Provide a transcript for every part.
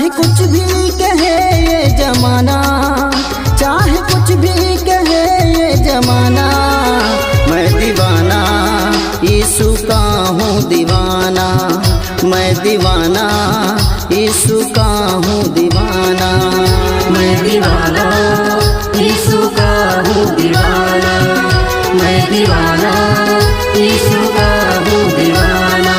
कुछ भी कहे ये जमाना, चाहे कुछ भी कहे ये जमाना, मैं दीवाना यीशु का हूँ दीवाना, मैं दीवाना यीशु का हूँ दीवाना, मैं दीवाना यीशु का हूँ दीवाना, मैं दीवाना यीशु का हूँ दीवाना।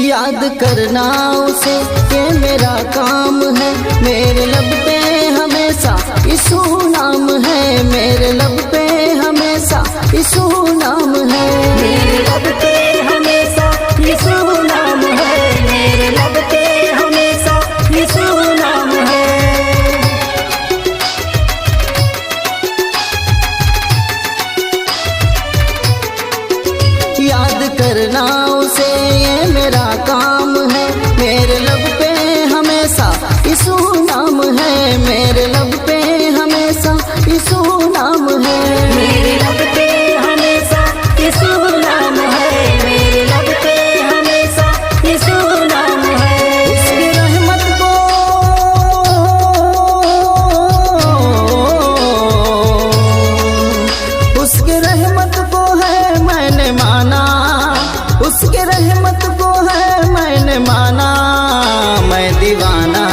याद करना उसे ये मेरा काम है, मेरे लब पे हमेशा यीशु नाम है, मेरे लब पे हमेशा यीशु नाम है, मेरे लब पे हमेशा यीशु नाम है, मेरे लब पे हमेशा यीशु नाम है। याद करना उसे ये मेरा काम है, मेरे लब पे हमेशा यीशु नाम है, मेरे लब पे हमेशा यीशु नाम है, मेरे लब पे हमेशा यीशु नाम है, मेरे लब पे हमेशा यीशु नाम है। उसकी रहमत को उसकी रहमत को है मैंने माना, उसके रहमत को है मैंने माना, मैं दीवाना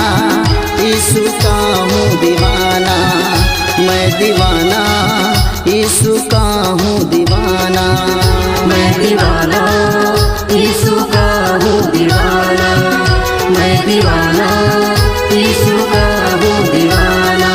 यीशु का हूँ दीवाना, मैं दीवाना यीशु का हूँ दीवाना, मैं दीवाना यीशु का हूँ दीवाना, मैं दीवाना यीशु का हूँ दीवाना।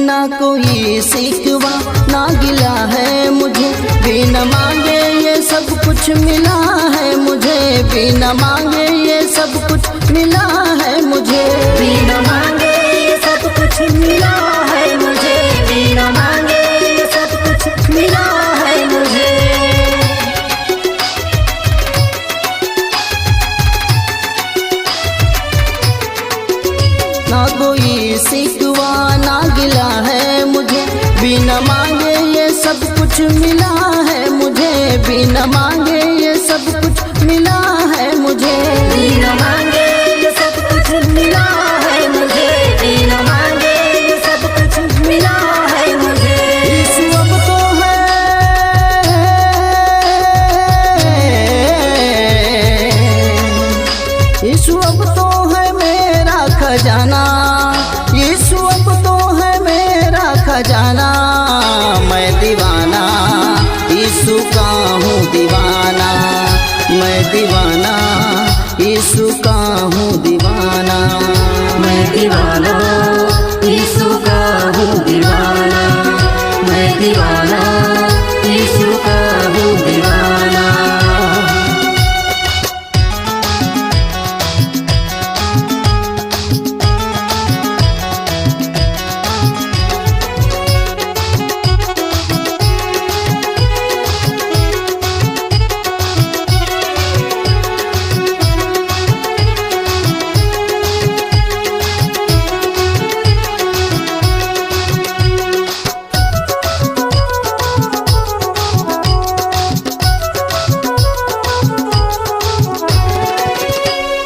ना कोई सिकवा ना गिला है मुझे, बिना मांगे ये सब कुछ मिला है मुझे, बिना मांगे ये सब कुछ मिला है मुझे, बिना मांगे ये सब कुछ मिला है मुझे, बिना मांगे ये सब कुछ मिला है मुझे। ना कोई सिकवा ना गिला है मुझे, बिना मांगे ये सब कुछ मिला है मुझे, बिना मांगे ये सब कुछ मिला है मुझे, बिना मांगे ये सब कुछ मिला है मुझे, बिना मांगे ये सब कुछ मिला है मुझे। यीशु अब तो है, यीशु अब तो है मेरा खजाना, यीशु अब तो है मेरा खजाना, मैं दीवाना यीशु का हूँ दीवाना, मैं दीवाना यीशु का हूँ दीवाना, मैं दीवाना यीशु का हूँ दीवाना, मैं दीवाना यीशु का हूँ दीवाना।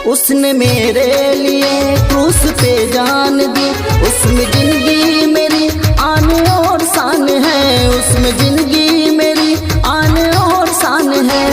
उसने मेरे लिए क्रूस पे जान दी, उसमें जिंदगी मेरी आन और शान है, उसमें जिंदगी मेरी आन और शान है।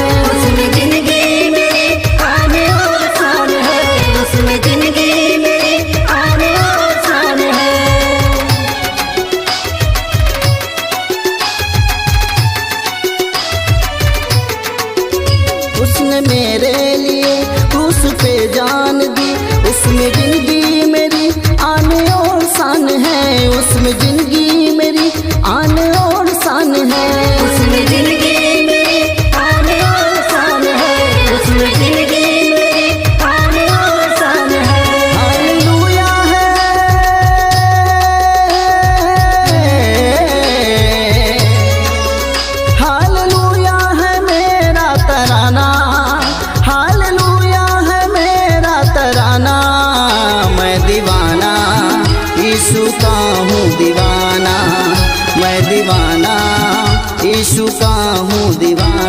यीशु का हूँ दीवाना, मैं दीवाना, यीशु का हूँ दीवाना।